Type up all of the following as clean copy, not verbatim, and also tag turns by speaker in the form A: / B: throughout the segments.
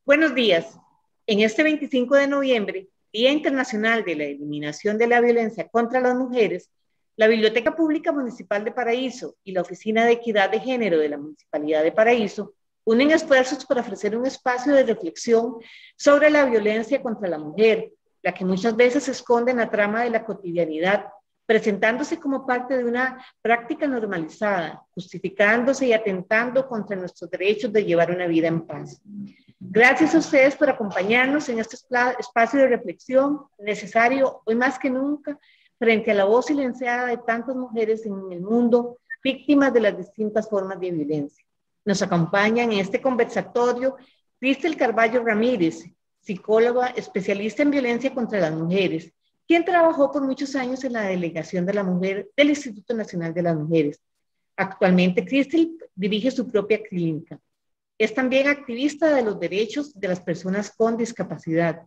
A: Buenos días. En este 25 de noviembre, Día Internacional de la Eliminación de la Violencia contra las Mujeres, la Biblioteca Pública Municipal de Paraíso y la Oficina de Equidad de Género de la Municipalidad de Paraíso unen esfuerzos para ofrecer un espacio de reflexión sobre la violencia contra la mujer, la que muchas veces se esconde en la trama de la cotidianidad, presentándose como parte de una práctica normalizada, justificándose y atentando contra nuestros derechos de llevar una vida en paz. Gracias a ustedes por acompañarnos en este espacio de reflexión necesario hoy más que nunca frente a la voz silenciada de tantas mujeres en el mundo víctimas de las distintas formas de violencia. Nos acompañan en este conversatorio Cristel Carballo Ramírez, psicóloga especialista en violencia contra las mujeres, quien trabajó por muchos años en la Delegación de la Mujer del Instituto Nacional de las Mujeres. Actualmente Cristel dirige su propia clínica. Es también activista de los derechos de las personas con discapacidad.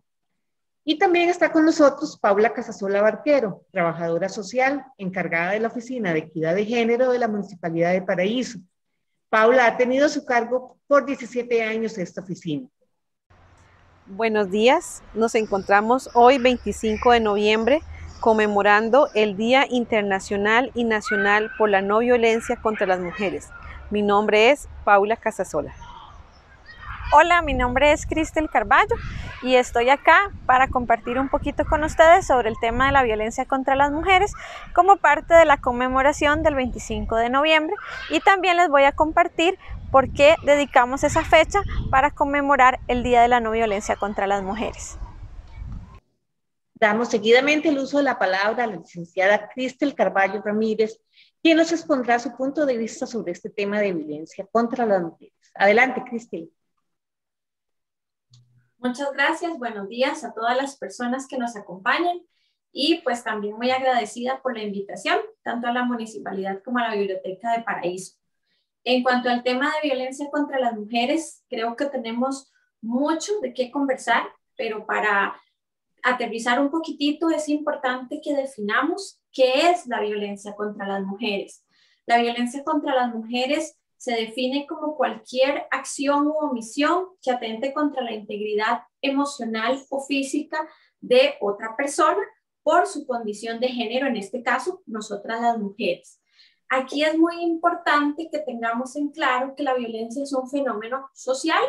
A: Y también está con nosotros Paula Casasola Barquero, trabajadora social encargada de la Oficina de Equidad de Género de la Municipalidad de Paraíso. Paula ha tenido a su cargo por 17 años esta oficina.
B: Buenos días, nos encontramos hoy 25 de noviembre conmemorando el Día Internacional y Nacional por la No Violencia contra las Mujeres. Mi nombre es Paula Casasola.
C: Hola, mi nombre es Cristel Carballo y estoy acá para compartir un poquito con ustedes sobre el tema de la violencia contra las mujeres como parte de la conmemoración del 25 de noviembre y también les voy a compartir por qué dedicamos esa fecha para conmemorar el Día de la No Violencia contra las Mujeres.
A: Damos seguidamente el uso de la palabra a la licenciada Cristel Carballo Ramírez, quien nos expondrá su punto de vista sobre este tema de violencia contra las mujeres. Adelante, Cristel.
D: Muchas gracias, buenos días a todas las personas que nos acompañan y pues también muy agradecida por la invitación, tanto a la Municipalidad como a la Biblioteca de Paraíso. En cuanto al tema de violencia contra las mujeres, creo que tenemos mucho de qué conversar, pero para aterrizar un poquitito es importante que definamos qué es la violencia contra las mujeres. La violencia contra las mujeres se define como cualquier acción u omisión que atente contra la integridad emocional o física de otra persona por su condición de género, en este caso, nosotras las mujeres. Aquí es muy importante que tengamos en claro que la violencia es un fenómeno social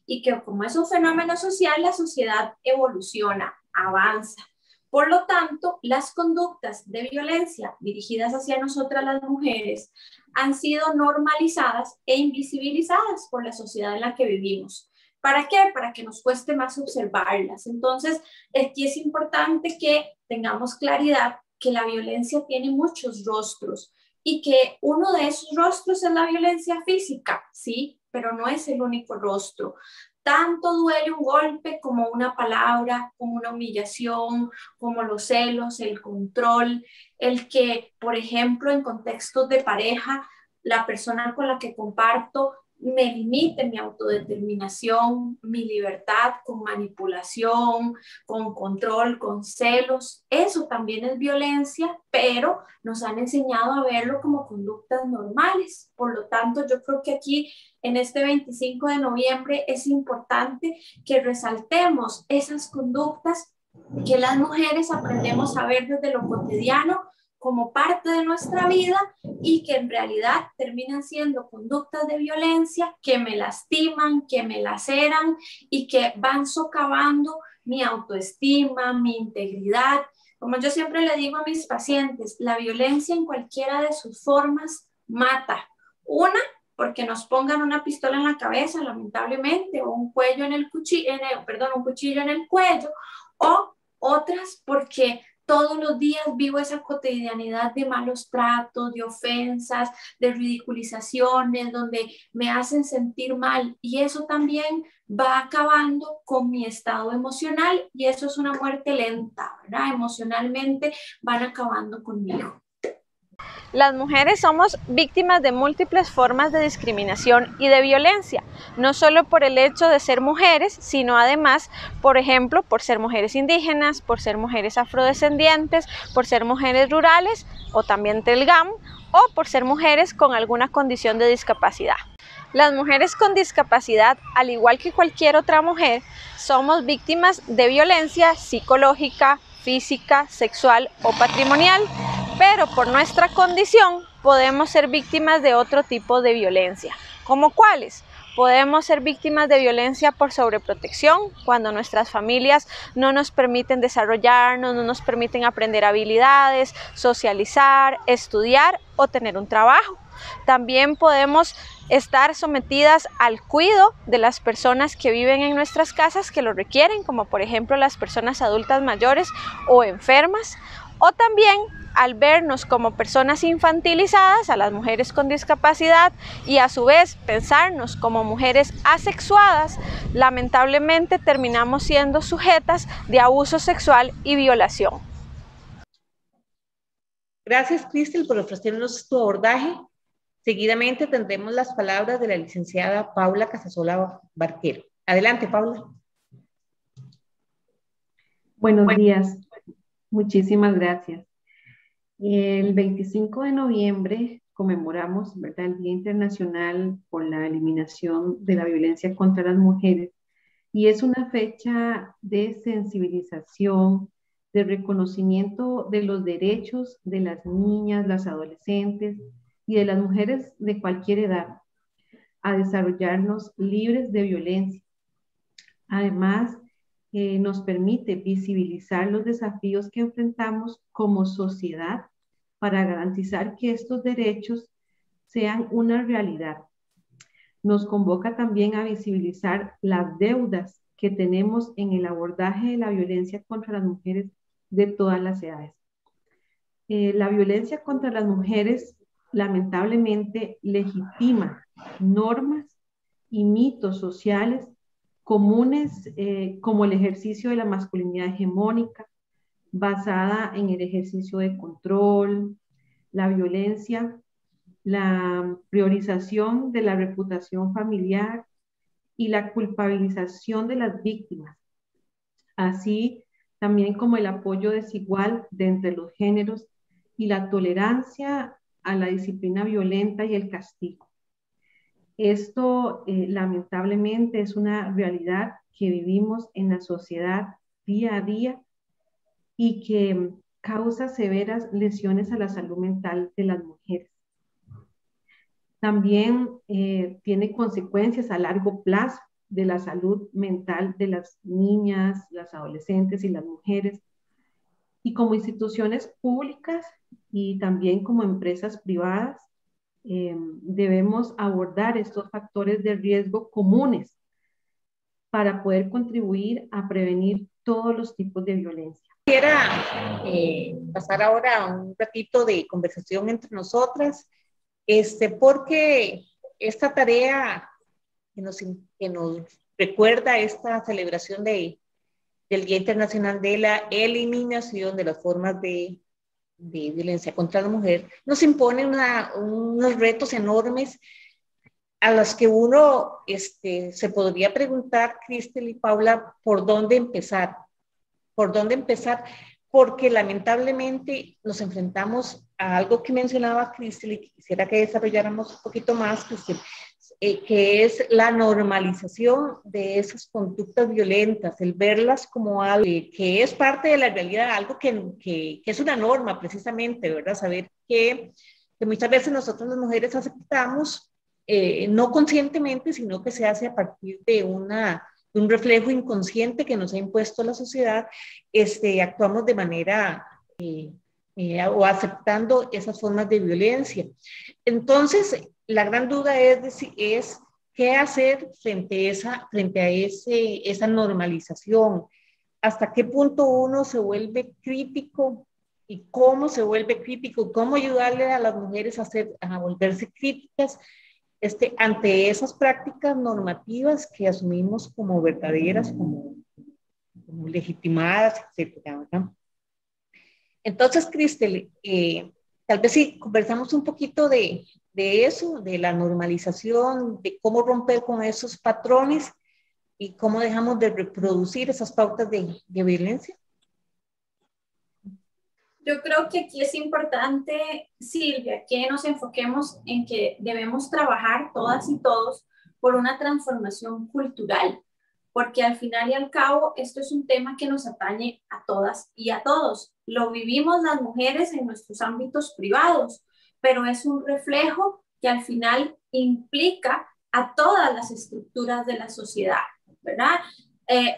D: y que como es un fenómeno social, la sociedad evoluciona, avanza. Por lo tanto, las conductas de violencia dirigidas hacia nosotras las mujeres han sido normalizadas e invisibilizadas por la sociedad en la que vivimos. ¿Para qué? Para que nos cueste más observarlas. Entonces, aquí es importante que tengamos claridad que la violencia tiene muchos rostros y que uno de esos rostros es la violencia física, sí, pero no es el único rostro. Tanto duele un golpe como una palabra, como una humillación, como los celos, el control, el que, por ejemplo, en contextos de pareja, la persona con la que comparto me limite mi autodeterminación, mi libertad con manipulación, con control, con celos. Eso también es violencia, pero nos han enseñado a verlo como conductas normales. Por lo tanto, yo creo que aquí en este 25 de noviembre es importante que resaltemos esas conductas que las mujeres aprendemos a ver desde lo cotidiano como parte de nuestra vida y que en realidad terminan siendo conductas de violencia que me lastiman, que me laceran y que van socavando mi autoestima, mi integridad. Como yo siempre le digo a mis pacientes, la violencia en cualquiera de sus formas mata. Una, porque nos pongan una pistola en la cabeza, lamentablemente, o un cuchillo en el cuello, o otras porque todos los días vivo esa cotidianidad de malos tratos, de ofensas, de ridiculizaciones, donde me hacen sentir mal. Y eso también va acabando con mi estado emocional y eso es una muerte lenta, ¿verdad? Emocionalmente van acabando conmigo.
C: Las mujeres somos víctimas de múltiples formas de discriminación y de violencia, no solo por el hecho de ser mujeres, sino además, por ejemplo, por ser mujeres indígenas, por ser mujeres afrodescendientes, por ser mujeres rurales o también del GAM, o por ser mujeres con alguna condición de discapacidad. Las mujeres con discapacidad, al igual que cualquier otra mujer, somos víctimas de violencia psicológica, física, sexual o patrimonial, pero por nuestra condición podemos ser víctimas de otro tipo de violencia. ¿Cómo cuáles? Podemos ser víctimas de violencia por sobreprotección, cuando nuestras familias no nos permiten desarrollarnos, no nos permiten aprender habilidades, socializar, estudiar o tener un trabajo. También podemos estar sometidas al cuidado de las personas que viven en nuestras casas que lo requieren, como por ejemplo las personas adultas mayores o enfermas, o también al vernos como personas infantilizadas, a las mujeres con discapacidad, y a su vez pensarnos como mujeres asexuadas, lamentablemente terminamos siendo sujetas de abuso sexual y violación.
A: Gracias, Cristel, por ofrecernos tu abordaje. Seguidamente tendremos las palabras de la licenciada Paula Casasola Barquero. Adelante, Paula.
E: Buenos días. Muchísimas gracias. El 25 de noviembre conmemoramos, ¿verdad?, el Día Internacional por la Eliminación de la Violencia contra las Mujeres, y es una fecha de sensibilización, de reconocimiento de los derechos de las niñas, las adolescentes y de las mujeres de cualquier edad a desarrollarnos libres de violencia. Además, nos permite visibilizar los desafíos que enfrentamos como sociedad para garantizar que estos derechos sean una realidad. Nos convoca también a visibilizar las deudas que tenemos en el abordaje de la violencia contra las mujeres de todas las edades. La violencia contra las mujeres lamentablemente legitima normas y mitos sociales comunes, como el ejercicio de la masculinidad hegemónica, basada en el ejercicio de control, la violencia, la priorización de la reputación familiar y la culpabilización de las víctimas, así también como el apoyo desigual de entre los géneros y la tolerancia a la disciplina violenta y el castigo. Esto lamentablemente es una realidad que vivimos en la sociedad día a día y que causa severas lesiones a la salud mental de las mujeres. También tiene consecuencias a largo plazo de la salud mental de las niñas, las adolescentes y las mujeres. Y como instituciones públicas y también como empresas privadas, debemos abordar estos factores de riesgo comunes para poder contribuir a prevenir todos los tipos de violencia.
A: Quisiera pasar ahora a un ratito de conversación entre nosotras, porque esta tarea que nos recuerda esta celebración del Día Internacional de la Eliminación de las Formas de violencia contra la mujer, nos impone unos retos enormes a los que uno se podría preguntar, Cristel y Paula, ¿por dónde empezar? ¿Por dónde empezar? Porque lamentablemente nos enfrentamos a algo que mencionaba Cristel y que quisiera que desarrolláramos un poquito más, Cristel, que es la normalización de esas conductas violentas, el verlas como algo que es parte de la realidad, algo que es una norma precisamente, ¿verdad? Saber que muchas veces nosotros las mujeres aceptamos, no conscientemente, sino que se hace a partir de un reflejo inconsciente que nos ha impuesto la sociedad, actuamos de manera o aceptando esas formas de violencia. Entonces, la gran duda es qué hacer frente a esa normalización, hasta qué punto uno se vuelve crítico y cómo se vuelve crítico, cómo ayudarle a las mujeres a volverse críticas ante esas prácticas normativas que asumimos como verdaderas, como legitimadas, etcétera, ¿verdad? Entonces, Cristel, tal vez si conversamos un poquito de eso, de la normalización, de cómo romper con esos patrones y cómo dejamos de reproducir esas pautas de violencia.
D: Yo creo que aquí es importante, Silvia, que nos enfoquemos en que debemos trabajar todas y todos por una transformación cultural, porque al final y al cabo esto es un tema que nos atañe a todas y a todos. Lo vivimos las mujeres en nuestros ámbitos privados, pero es un reflejo que al final implica a todas las estructuras de la sociedad, ¿verdad?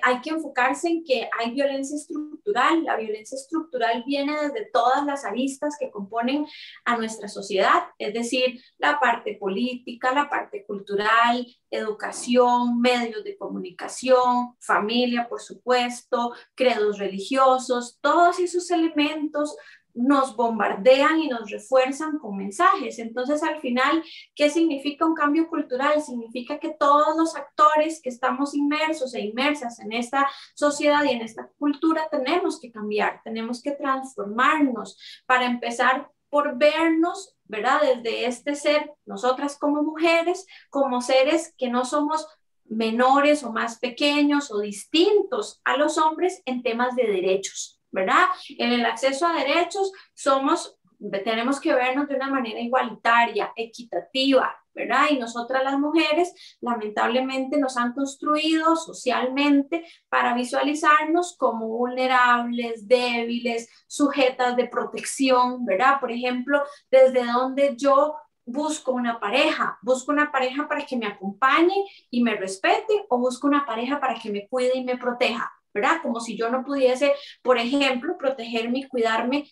D: Hay que enfocarse en que hay violencia estructural. La violencia estructural viene desde todas las aristas que componen a nuestra sociedad, es decir, la parte política, la parte cultural, educación, medios de comunicación, familia, por supuesto, credos religiosos, todos esos elementos nos bombardean y nos refuerzan con mensajes. Entonces, al final, ¿qué significa un cambio cultural? Significa que todos los actores que estamos inmersos e inmersas en esta sociedad y en esta cultura tenemos que cambiar, tenemos que transformarnos para empezar por vernos, ¿verdad? Desde este ser, nosotras como mujeres, como seres que no somos menores o más pequeños o distintos a los hombres en temas de derechos, ¿verdad? En el acceso a derechos tenemos que vernos de una manera igualitaria, equitativa, ¿verdad? Y nosotras las mujeres, lamentablemente, nos han construido socialmente para visualizarnos como vulnerables, débiles, sujetas de protección, ¿verdad? Por ejemplo, desde donde yo busco una pareja para que me acompañe y me respete, o busco una pareja para que me cuide y me proteja, ¿verdad? Como si yo no pudiese, por ejemplo, protegerme y cuidarme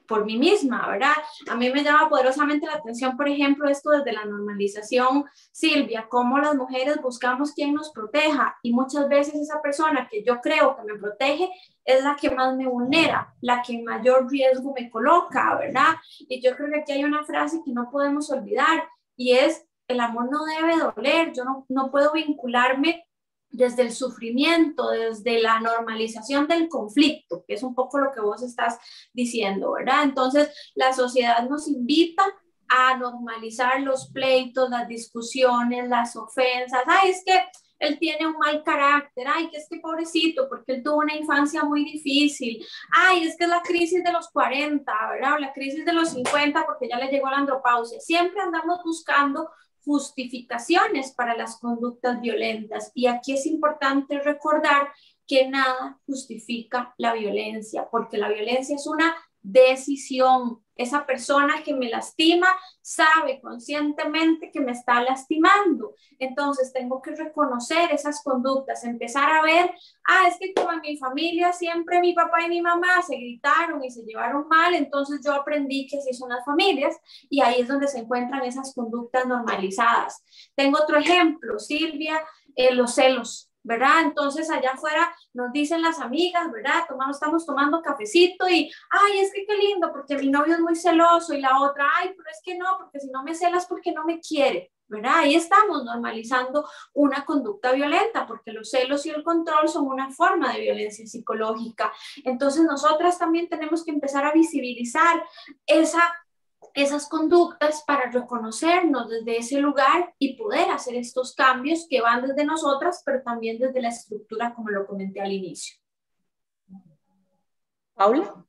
D: por mí misma, ¿verdad? A mí me llama poderosamente la atención, por ejemplo, esto desde la normalización, Silvia, cómo las mujeres buscamos quien nos proteja, y muchas veces esa persona que yo creo que me protege es la que más me vulnera, la que en mayor riesgo me coloca, ¿verdad? Y yo creo que aquí hay una frase que no podemos olvidar, y es: el amor no debe doler. Yo no puedo vincularme desde el sufrimiento, desde la normalización del conflicto, que es un poco lo que vos estás diciendo, ¿verdad? Entonces, la sociedad nos invita a normalizar los pleitos, las discusiones, las ofensas. Ay, es que él tiene un mal carácter. Ay, que es que pobrecito, porque él tuvo una infancia muy difícil. Ay, es que es la crisis de los 40, ¿verdad? O la crisis de los 50 porque ya le llegó la andropausia. Siempre andamos buscando justificaciones para las conductas violentas, y aquí es importante recordar que nada justifica la violencia, porque la violencia es una decisión. Esa persona que me lastima sabe conscientemente que me está lastimando. Entonces tengo que reconocer esas conductas, empezar a ver, es que como en mi familia siempre mi papá y mi mamá se gritaron y se llevaron mal, entonces yo aprendí que así son las familias, y ahí es donde se encuentran esas conductas normalizadas. Tengo otro ejemplo, Silvia, los celos, ¿verdad? Entonces allá afuera nos dicen las amigas, ¿verdad? Estamos tomando cafecito y, ay, es que qué lindo, porque mi novio es muy celoso, y la otra, ay, pero es que no, porque si no me celas, porque no me quiere, ¿verdad? Ahí estamos normalizando una conducta violenta, porque los celos y el control son una forma de violencia psicológica. Entonces nosotras también tenemos que empezar a visibilizar esas conductas para reconocernos desde ese lugar y poder hacer estos cambios que van desde nosotras, pero también desde la estructura, como lo comenté al inicio.
A: Paula.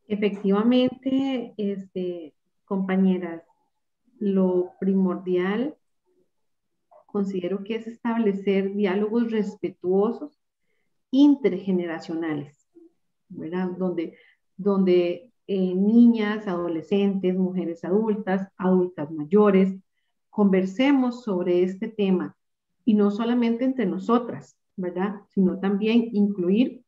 E: Efectivamente, compañeras, lo primordial considero que es establecer diálogos respetuosos intergeneracionales, ¿verdad? Donde niñas, adolescentes, mujeres adultas, adultas mayores, conversemos sobre este tema, y no solamente entre nosotras, ¿verdad? Sino también incluir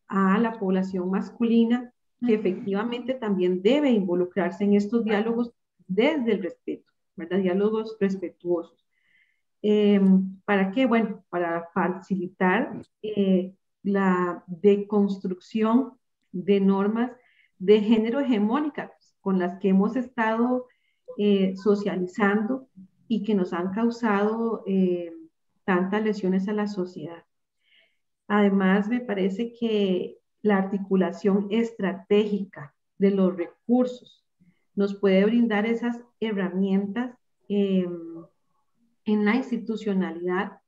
E: a la población masculina, que efectivamente también debe involucrarse en estos diálogos desde el respeto, ¿verdad? Diálogos respetuosos. ¿Para qué? Bueno, para facilitar la deconstrucción de normas de género hegemónicas con las que hemos estado socializando y que nos han causado tantas lesiones a la sociedad. Además, me parece que la articulación estratégica de los recursos nos puede brindar esas herramientas en la institucionalidad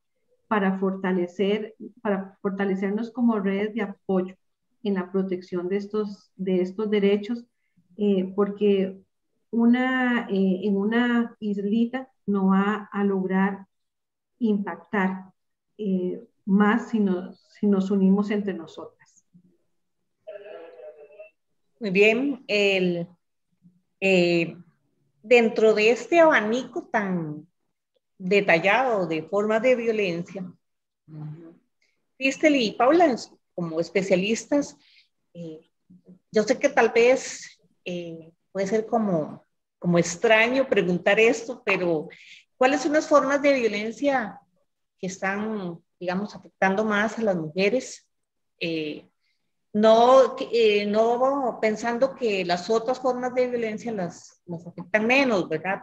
E: para fortalecernos como redes de apoyo, en la protección de estos derechos, porque en una islita no va a lograr impactar más si nos unimos entre nosotras.
A: Muy bien, dentro de este abanico tan detallado de formas de violencia, Cristel y Paula, como especialistas, yo sé que tal vez puede ser como extraño preguntar esto, pero ¿cuáles son las formas de violencia que están, digamos, afectando más a las mujeres? No pensando que las otras formas de violencia las afectan menos, ¿verdad?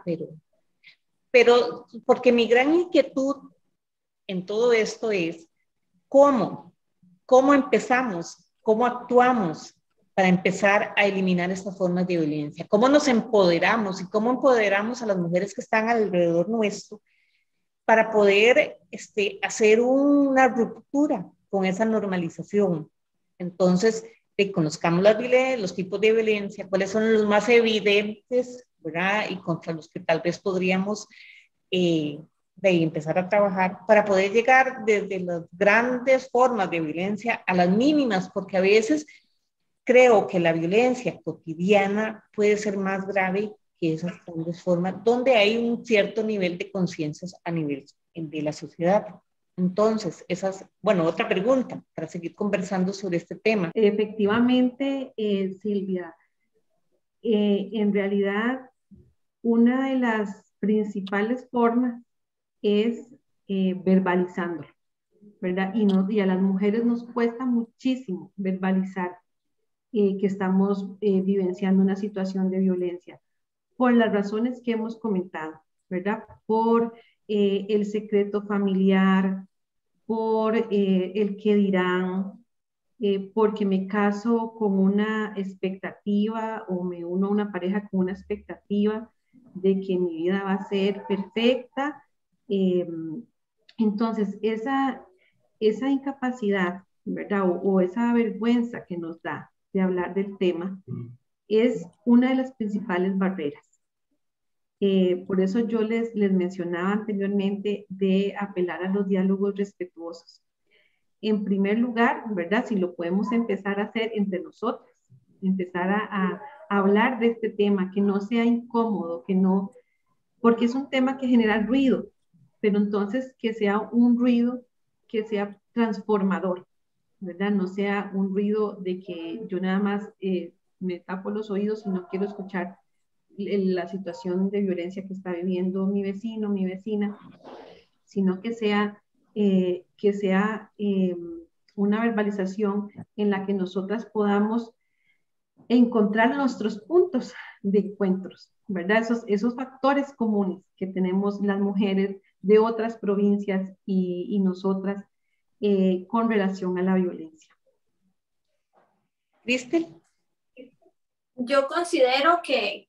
A: Pero porque mi gran inquietud en todo esto es cómo empezamos, cómo actuamos para empezar a eliminar estas formas de violencia, cómo nos empoderamos y cómo empoderamos a las mujeres que están alrededor nuestro para poder hacer una ruptura con esa normalización. Entonces, conozcamos los tipos de violencia, cuáles son los más evidentes, ¿verdad? Y contra los que tal vez podríamos empezar a trabajar para poder llegar desde las grandes formas de violencia a las mínimas, porque a veces creo que la violencia cotidiana puede ser más grave que esas grandes formas, donde hay un cierto nivel de conciencia a nivel de la sociedad. Entonces, otra pregunta para seguir conversando sobre este tema.
E: Efectivamente, Silvia, en realidad, una de las principales formas es verbalizándolo, ¿verdad? Y a las mujeres nos cuesta muchísimo verbalizar que estamos vivenciando una situación de violencia, por las razones que hemos comentado, ¿verdad? Por el secreto familiar, por el qué dirán, porque me caso con una expectativa o me uno a una pareja con una expectativa de que mi vida va a ser perfecta. Entonces, esa incapacidad, ¿verdad? O esa vergüenza que nos da de hablar del tema es una de las principales barreras. Por eso yo les mencionaba anteriormente de apelar a los diálogos respetuosos. En primer lugar, ¿verdad? Si lo podemos empezar a hacer entre nosotros, empezar a hablar de este tema, que no sea incómodo, porque es un tema que genera ruido, pero entonces que sea un ruido que sea transformador, ¿verdad? No sea un ruido de que yo nada más me tapo los oídos y no quiero escuchar la situación de violencia que está viviendo mi vecino, mi vecina, sino que sea una verbalización en la que nosotras podamos encontrar nuestros puntos de encuentros, ¿verdad? Esos factores comunes que tenemos las mujeres de otras provincias y nosotras con relación a la violencia.
A: ¿Cristel?
D: Yo considero que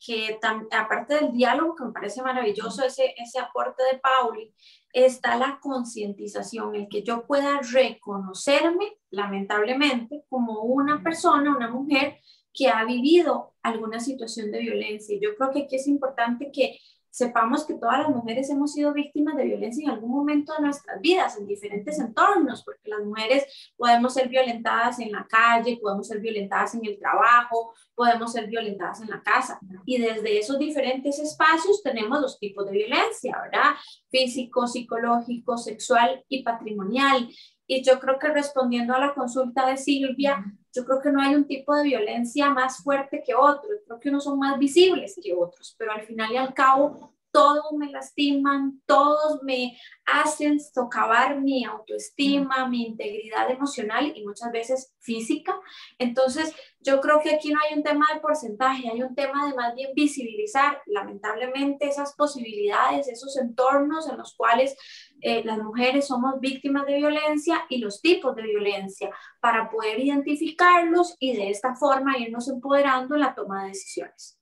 D: aparte del diálogo, que me parece maravilloso ese aporte de Pauli, está la concientización, el que yo pueda reconocerme, lamentablemente, como una persona, una mujer que ha vivido alguna situación de violencia. Yo creo que aquí es importante que sepamos que todas las mujeres hemos sido víctimas de violencia en algún momento de nuestras vidas, en diferentes entornos, porque las mujeres podemos ser violentadas en la calle, podemos ser violentadas en el trabajo, podemos ser violentadas en la casa. Y desde esos diferentes espacios tenemos los tipos de violencia, ¿verdad? Físico, psicológico, sexual y patrimonial. Y yo creo que respondiendo a la consulta de Silvia, yo creo que no hay un tipo de violencia más fuerte que otro. Yo creo que unos son más visibles que otros, pero al final y al cabo todos me lastiman, todos me hacen socavar mi autoestima, mi integridad emocional y muchas veces física. Entonces, yo creo que aquí no hay un tema de porcentaje, hay un tema de más bien visibilizar, lamentablemente, esas posibilidades, esos entornos en los cuales las mujeres somos víctimas de violencia y los tipos de violencia, para poder identificarlos y de esta forma irnos empoderando en la toma de decisiones.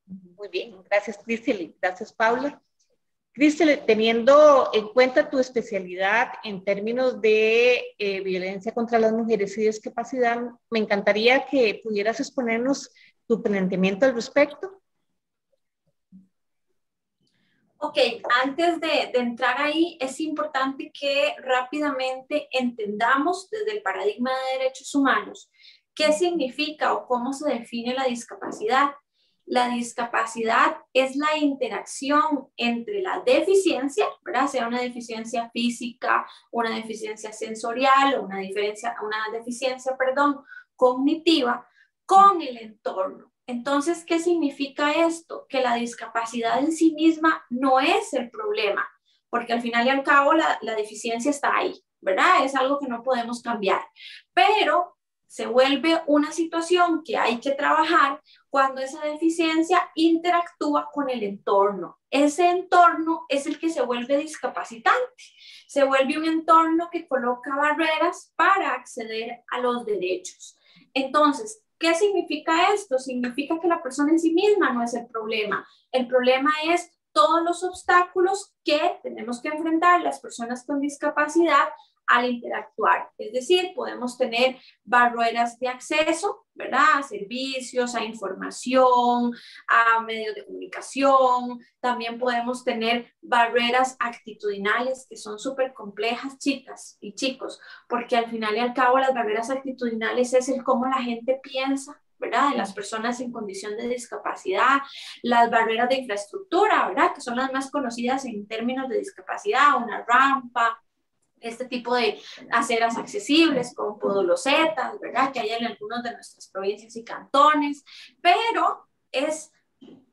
A: Muy bien, gracias Cristel y gracias Paula. Cristel, teniendo en cuenta tu especialidad en términos de violencia contra las mujeres y discapacidad, me encantaría que pudieras exponernos tu planteamiento al respecto.
D: Ok, antes de entrar ahí, es importante que rápidamente entendamos desde el paradigma de derechos humanos qué significa o cómo se define la discapacidad. La discapacidad es la interacción entre la deficiencia, ¿verdad? Sea una deficiencia física, una deficiencia sensorial o una deficiencia, cognitiva con el entorno. Entonces, ¿qué significa esto? Que la discapacidad en sí misma no es el problema, porque al final y al cabo la deficiencia está ahí, ¿verdad? Es algo que no podemos cambiar, pero se vuelve una situación que hay que trabajar cuando esa deficiencia interactúa con el entorno. Ese entorno es el que se vuelve discapacitante, se vuelve un entorno que coloca barreras para acceder a los derechos. Entonces, ¿qué significa esto? Significa que la persona en sí misma no es el problema. El problema es todos los obstáculos que tenemos que enfrentar las personas con discapacidad al interactuar. Es decir, podemos tener barreras de acceso, ¿verdad? A servicios, a información, a medios de comunicación. También podemos tener barreras actitudinales que son súper complejas, chicas y chicos, porque al final y al cabo las barreras actitudinales es el cómo la gente piensa, ¿verdad? De las personas en condición de discapacidad, las barreras de infraestructura, ¿verdad? Que son las más conocidas en términos de discapacidad, una rampa, este tipo de aceras accesibles con podolosetas, ¿verdad? Que hay en algunas de nuestras provincias y cantones, pero es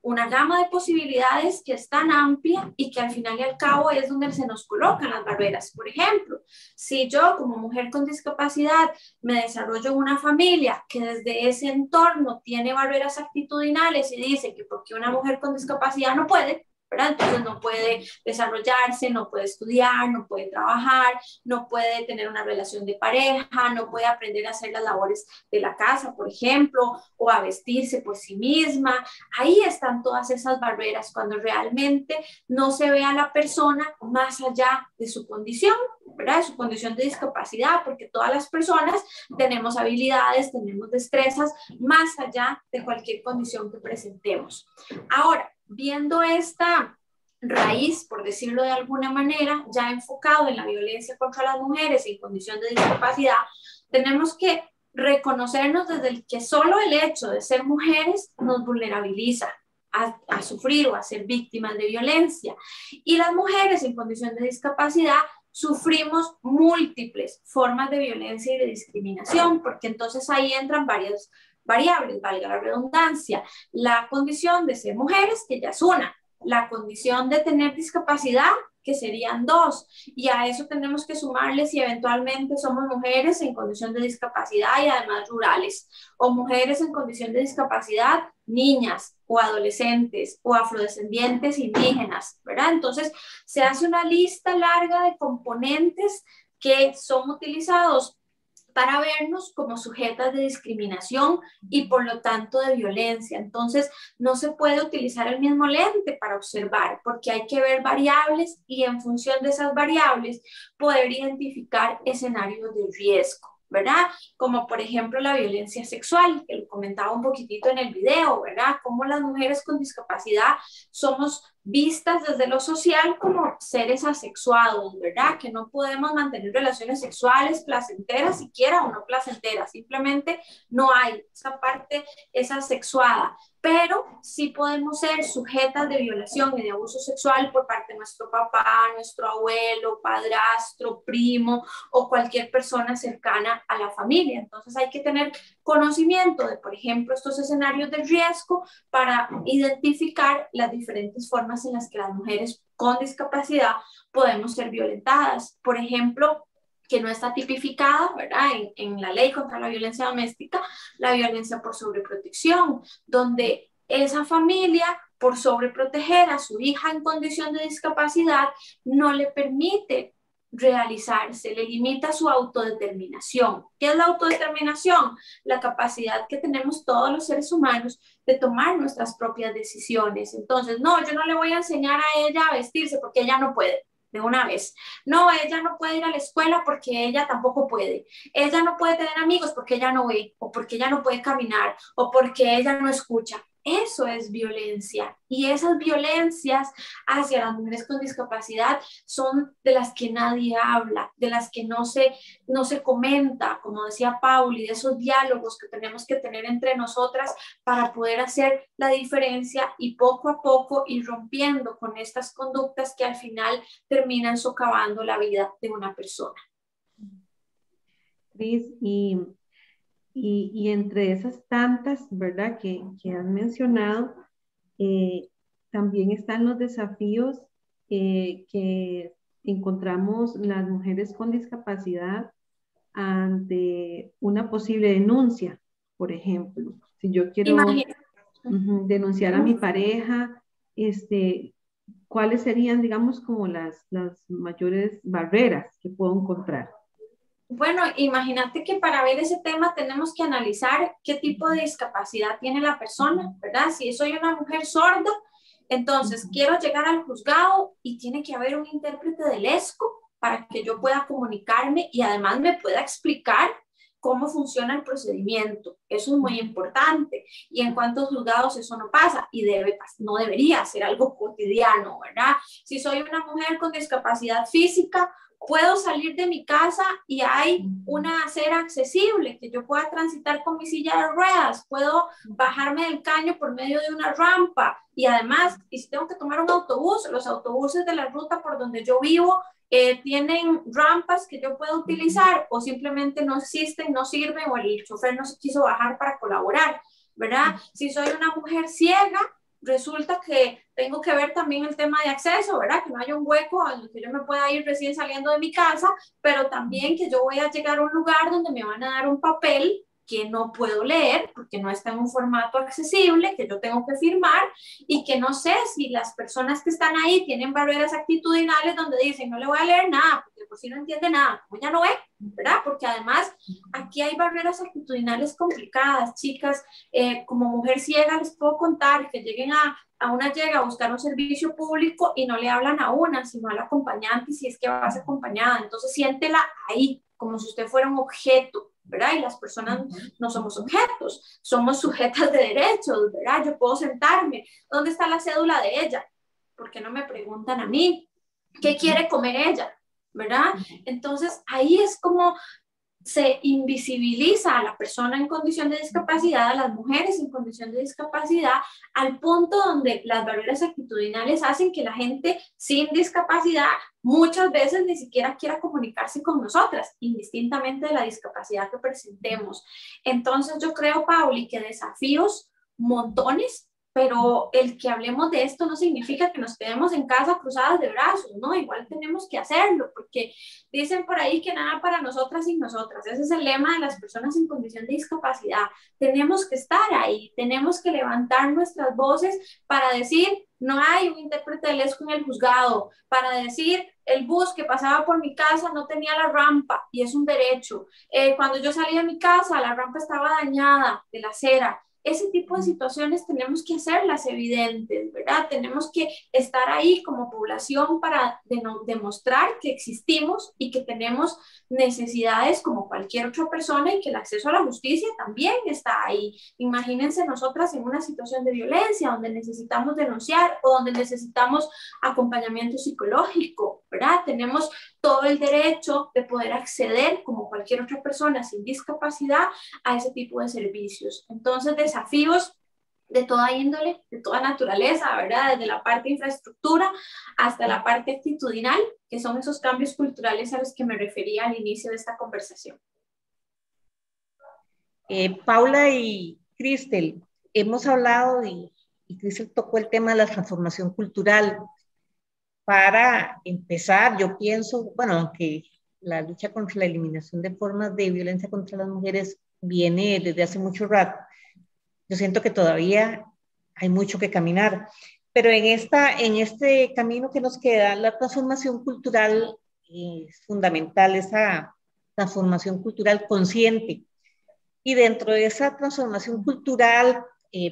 D: una gama de posibilidades que es tan amplia y que al final y al cabo es donde se nos colocan las barreras. Por ejemplo, si yo como mujer con discapacidad me desarrollo en una familia que desde ese entorno tiene barreras actitudinales y dice que porque una mujer con discapacidad no puede, ¿verdad? Entonces no puede desarrollarse, no puede estudiar, no puede trabajar, no puede tener una relación de pareja, no puede aprender a hacer las labores de la casa, por ejemplo, o a vestirse por sí misma. Ahí están todas esas barreras cuando realmente no se ve a la persona más allá de su condición, ¿verdad? De su condición de discapacidad, porque todas las personas tenemos habilidades, tenemos destrezas más allá de cualquier condición que presentemos. Ahora, viendo esta raíz, por decirlo de alguna manera, ya enfocado en la violencia contra las mujeres en condición de discapacidad, tenemos que reconocernos desde el que solo el hecho de ser mujeres nos vulnerabiliza a sufrir o a ser víctimas de violencia. Y las mujeres en condición de discapacidad sufrimos múltiples formas de violencia y de discriminación, porque entonces ahí entran varias variables, valga la redundancia, la condición de ser mujeres, que ya es una, la condición de tener discapacidad, que serían dos, y a eso tenemos que sumarle si eventualmente somos mujeres en condición de discapacidad y además rurales, o mujeres en condición de discapacidad, niñas o adolescentes o afrodescendientes indígenas, ¿verdad? Entonces se hace una lista larga de componentes que son utilizados para vernos como sujetas de discriminación y por lo tanto de violencia. Entonces no se puede utilizar el mismo lente para observar porque hay que ver variables y en función de esas variables poder identificar escenarios de riesgo, ¿verdad? Como por ejemplo la violencia sexual, que lo comentaba un poquitito en el video, ¿verdad? Cómo las mujeres con discapacidad somos vistas desde lo social como seres asexuados, ¿verdad? Que no podemos mantener relaciones sexuales placenteras siquiera o no placenteras, simplemente no hay, esa parte es asexuada, pero sí podemos ser sujetas de violación y de abuso sexual por parte de nuestro papá, nuestro abuelo, padrastro, primo o cualquier persona cercana a la familia. Entonces hay que tener conocimiento de, por ejemplo, estos escenarios de riesgo para identificar las diferentes formas en las que las mujeres con discapacidad podemos ser violentadas. Por ejemplo, que no está tipificada, ¿verdad? En la ley contra la violencia doméstica, la violencia por sobreprotección, donde esa familia, por sobreproteger a su hija en condición de discapacidad, no le permite realizarse, le limita su autodeterminación. ¿Qué es la autodeterminación? La capacidad que tenemos todos los seres humanos de tomar nuestras propias decisiones. Entonces, no, yo no le voy a enseñar a ella a vestirse porque ella no puede. De una vez. No, ella no puede ir a la escuela porque ella tampoco puede. Ella no puede tener amigos porque ella no ve, o porque ella no puede caminar, o porque ella no escucha. Eso es violencia, y esas violencias hacia las mujeres con discapacidad son de las que nadie habla, de las que no se comenta, como decía Pauli, de esos diálogos que tenemos que tener entre nosotras para poder hacer la diferencia y poco a poco ir rompiendo con estas conductas que al final terminan socavando la vida de una persona.
E: Cris, y entre esas tantas, ¿verdad?, que has mencionado, también están los desafíos que encontramos las mujeres con discapacidad ante una posible denuncia. Por ejemplo, si yo quiero denunciar a mi pareja, ¿cuáles serían, digamos, como las mayores barreras que puedo encontrar?
D: Bueno, imagínate que para ver ese tema tenemos que analizar qué tipo de discapacidad tiene la persona, ¿verdad? Si soy una mujer sorda, entonces quiero llegar al juzgado y tiene que haber un intérprete del ESCO para que yo pueda comunicarme y además me pueda explicar cómo funciona el procedimiento. Eso es muy importante. Y en cuántos juzgados eso no pasa y no debería ser algo cotidiano, ¿verdad? Si soy una mujer con discapacidad física, puedo salir de mi casa y hay una acera accesible que yo pueda transitar con mi silla de ruedas, puedo bajarme del caño por medio de una rampa y además, y si tengo que tomar un autobús, los autobuses de la ruta por donde yo vivo tienen rampas que yo puedo utilizar o simplemente no existen, no sirven o el chofer no se quiso bajar para colaborar, ¿verdad? Si soy una mujer ciega, resulta que tengo que ver también el tema de acceso, ¿verdad? Que no haya un hueco en el que yo me pueda ir recién saliendo de mi casa, pero también que yo voy a llegar a un lugar donde me van a dar un papel que no puedo leer porque no está en un formato accesible, que yo tengo que firmar y que no sé si las personas que están ahí tienen barreras actitudinales donde dicen no le voy a leer nada porque por si no entiende nada, como ya no ve, ¿verdad? Porque además aquí hay barreras actitudinales complicadas, chicas, como mujer ciega les puedo contar que lleguen a una llega a buscar un servicio público y no le hablan a una, sino al acompañante si es que vas acompañada, entonces siéntela ahí, como si usted fuera un objeto, ¿verdad? Y las personas no somos objetos, somos sujetas de derechos, ¿verdad? Yo puedo sentarme, ¿dónde está la cédula de ella? ¿Por qué no me preguntan a mí? ¿Qué quiere comer ella? ¿Verdad? Entonces ahí es como se invisibiliza a la persona en condición de discapacidad, a las mujeres en condición de discapacidad, al punto donde las barreras actitudinales hacen que la gente sin discapacidad muchas veces ni siquiera quiera comunicarse con nosotras, indistintamente de la discapacidad que presentemos. Entonces yo creo, Pauli, que desafíos montones, pero el que hablemos de esto no significa que nos quedemos en casa cruzadas de brazos, ¿no? Igual tenemos que hacerlo, porque dicen por ahí que nada para nosotras sin nosotras. Ese es el lema de las personas en condición de discapacidad. Tenemos que estar ahí, tenemos que levantar nuestras voces para decir, no hay un intérprete del ESCO en el juzgado, para decir, el bus que pasaba por mi casa no tenía la rampa y es un derecho. Cuando yo salí de mi casa, la rampa estaba dañada de la acera. Ese tipo de situaciones tenemos que hacerlas evidentes, ¿verdad? Tenemos que estar ahí como población para demostrar que existimos y que tenemos necesidades como cualquier otra persona y que el acceso a la justicia también está ahí. Imagínense nosotras en una situación de violencia donde necesitamos denunciar o donde necesitamos acompañamiento psicológico, ¿verdad? Tenemos todo el derecho de poder acceder como cualquier otra persona sin discapacidad a ese tipo de servicios. Entonces, desafíos de toda índole, de toda naturaleza, ¿verdad? Desde la parte de infraestructura hasta la parte actitudinal, que son esos cambios culturales a los que me refería al inicio de esta conversación.
A: Paula y Cristel, hemos hablado y Cristel tocó el tema de la transformación cultural. Para empezar, yo pienso, bueno, aunque la lucha contra la eliminación de formas de violencia contra las mujeres viene desde hace mucho rato, yo siento que todavía hay mucho que caminar, pero en este camino que nos queda, la transformación cultural es fundamental esa transformación cultural consciente. Y dentro de esa transformación cultural,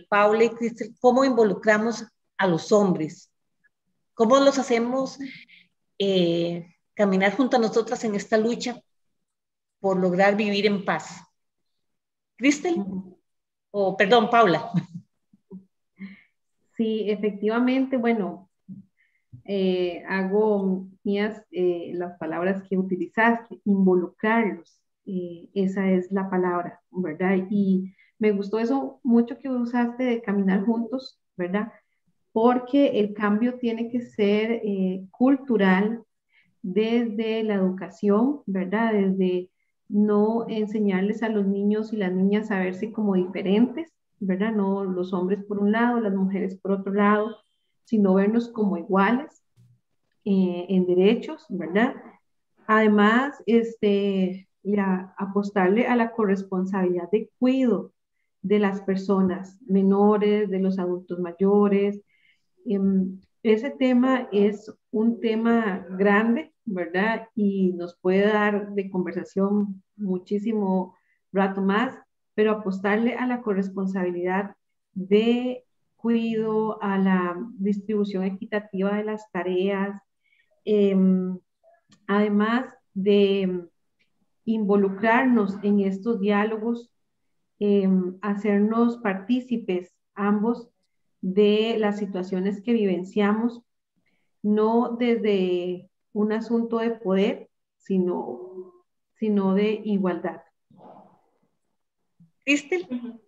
A: Paula y Cristel, ¿cómo involucramos a los hombres? ¿Cómo los hacemos caminar junto a nosotras en esta lucha por lograr vivir en paz? ¿Cristel? O, perdón, Paula.
E: Sí, efectivamente, bueno, hago mías las palabras que utilizaste, involucrarlos, esa es la palabra, ¿verdad? Y me gustó eso mucho que usaste de caminar juntos, ¿verdad? Porque el cambio tiene que ser cultural desde la educación, ¿verdad? Desde no enseñarles a los niños y las niñas a verse como diferentes, ¿verdad? No los hombres por un lado, las mujeres por otro lado, sino vernos como iguales en derechos, ¿verdad? Además, apostarle a la corresponsabilidad de cuidado de las personas menores, de los adultos mayores. Ese tema es un tema grande, ¿verdad? Y nos puede dar de conversación muchísimo rato más, pero apostarle a la corresponsabilidad de cuidado, a la distribución equitativa de las tareas, eh, además de involucrarnos en estos diálogos, hacernos partícipes ambos de las situaciones que vivenciamos, no desde un asunto de poder, sino de igualdad.
A: Cristel.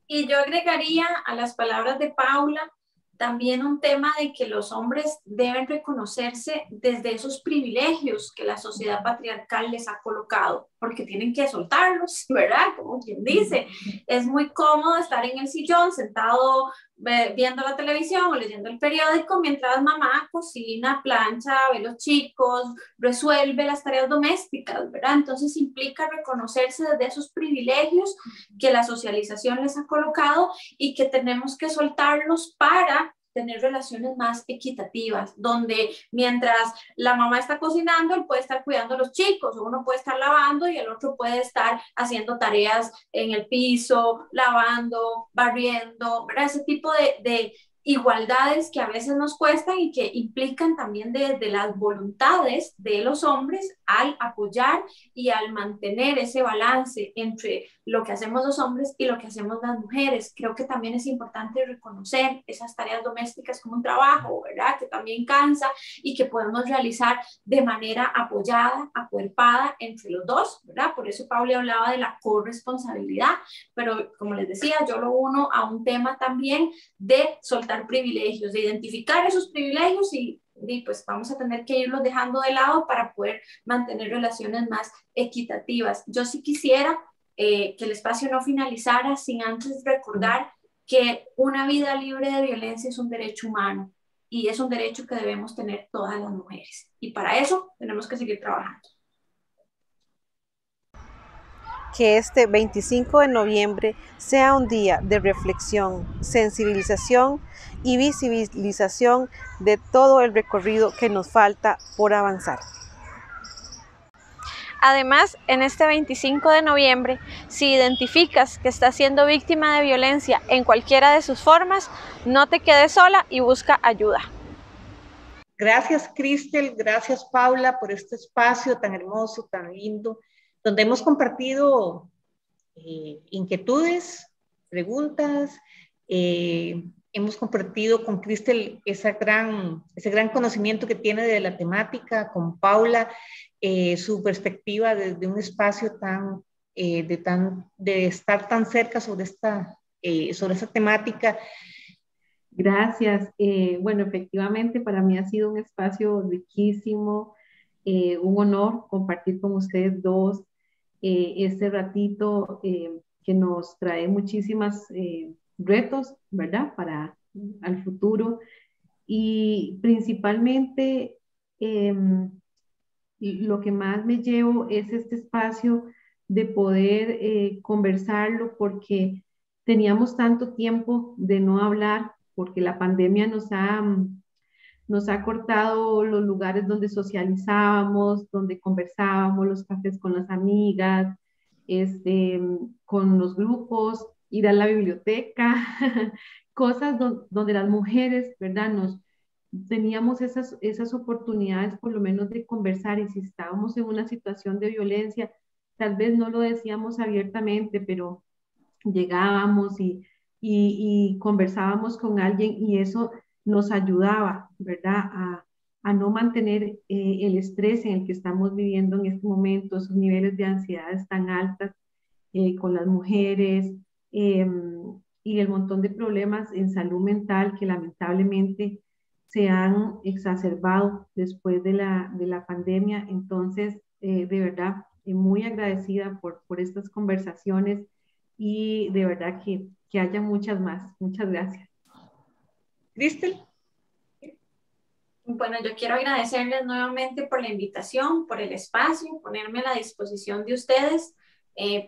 D: Y yo agregaría a las palabras de Paula también un tema de que los hombres deben reconocerse desde esos privilegios que la sociedad patriarcal les ha colocado, porque tienen que soltarlos, ¿verdad? Como quien dice, es muy cómodo estar en el sillón sentado viendo la televisión o leyendo el periódico mientras mamá cocina, plancha, ve los chicos, resuelve las tareas domésticas, ¿verdad? Entonces implica reconocerse desde esos privilegios que la socialización les ha colocado y que tenemos que soltarlos para tener relaciones más equitativas, donde mientras la mamá está cocinando, él puede estar cuidando a los chicos, o uno puede estar lavando y el otro puede estar haciendo tareas en el piso, lavando, barriendo, ¿verdad? Ese tipo de igualdades que a veces nos cuestan y que implican también de las voluntades de los hombres al apoyar y al mantener ese balance entre lo que hacemos los hombres y lo que hacemos las mujeres. Creo que también es importante reconocer esas tareas domésticas como un trabajo, ¿verdad? Que también cansa y que podemos realizar de manera apoyada, acuerpada entre los dos, ¿verdad? Por eso Paula hablaba de la corresponsabilidad, pero como les decía, yo lo uno a un tema también de soltar privilegios, de identificar esos privilegios y pues vamos a tener que irlos dejando de lado para poder mantener relaciones más equitativas. Yo sí quisiera que el espacio no finalizara sin antes recordar que una vida libre de violencia es un derecho humano y es un derecho que debemos tener todas las mujeres. Y para eso tenemos que seguir trabajando.
B: Que este 25 de noviembre sea un día de reflexión, sensibilización y visibilización de todo el recorrido que nos falta por avanzar.
C: Además, en este 25 de noviembre, si identificas que estás siendo víctima de violencia en cualquiera de sus formas, no te quedes sola y busca ayuda.
A: Gracias, Cristel, gracias, Paula, por este espacio tan hermoso, tan lindo, donde hemos compartido inquietudes, preguntas, hemos compartido con Cristel ese gran conocimiento que tiene de la temática, con Paula, su perspectiva desde un espacio de estar tan cerca sobre esta temática.
E: Gracias. Bueno, efectivamente, para mí ha sido un espacio riquísimo, un honor compartir con ustedes dos este ratito que nos trae muchísimas retos, ¿verdad? Para al futuro y principalmente lo que más me llevo es este espacio de poder conversarlo porque teníamos tanto tiempo de no hablar porque la pandemia nos ha cortado los lugares donde socializábamos, donde conversábamos, los cafés con las amigas, con los grupos, ir a la biblioteca, cosas donde las mujeres, ¿verdad? Teníamos esas oportunidades por lo menos de conversar, y si estábamos en una situación de violencia, tal vez no lo decíamos abiertamente, pero llegábamos y conversábamos con alguien, y eso nos ayudaba, ¿verdad? A no mantener el estrés en el que estamos viviendo en este momento, esos niveles de ansiedades tan altas con las mujeres, y el montón de problemas en salud mental que lamentablemente se han exacerbado después de la pandemia. Entonces, de verdad, muy agradecida por estas conversaciones, y de verdad que haya muchas más. Muchas gracias.
A: Cristel.
D: Bueno, yo quiero agradecerles nuevamente por la invitación, por el espacio, ponerme a la disposición de ustedes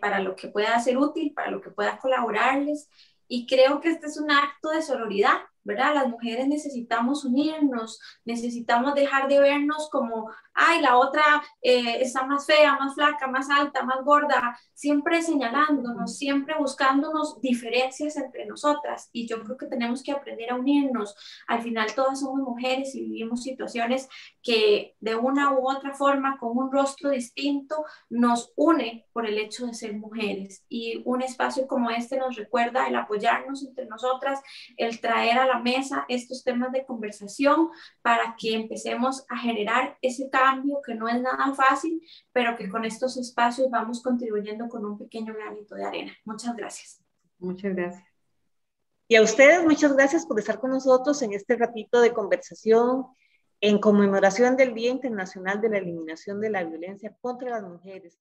D: para lo que pueda ser útil, para lo que pueda colaborarles. Y creo que este es un acto de sororidad, ¿verdad? Las mujeres necesitamos unirnos, necesitamos dejar de vernos como, ay, la otra está más fea, más flaca, más alta, más gorda, siempre señalándonos, siempre buscándonos diferencias entre nosotras. Y yo creo que tenemos que aprender a unirnos. Al final todas somos mujeres y vivimos situaciones que de una u otra forma, con un rostro distinto, nos une por el hecho de ser mujeres. Y un espacio como este nos recuerda el apoyarnos entre nosotras, el traer a la mesa estos temas de conversación para que empecemos a generar ese cambio que no es nada fácil, pero que con estos espacios vamos contribuyendo con un pequeño granito de arena. Muchas gracias.
E: Muchas gracias.
A: Y a ustedes, muchas gracias por estar con nosotros en este ratito de conversación en conmemoración del Día Internacional de la Eliminación de la Violencia contra las Mujeres.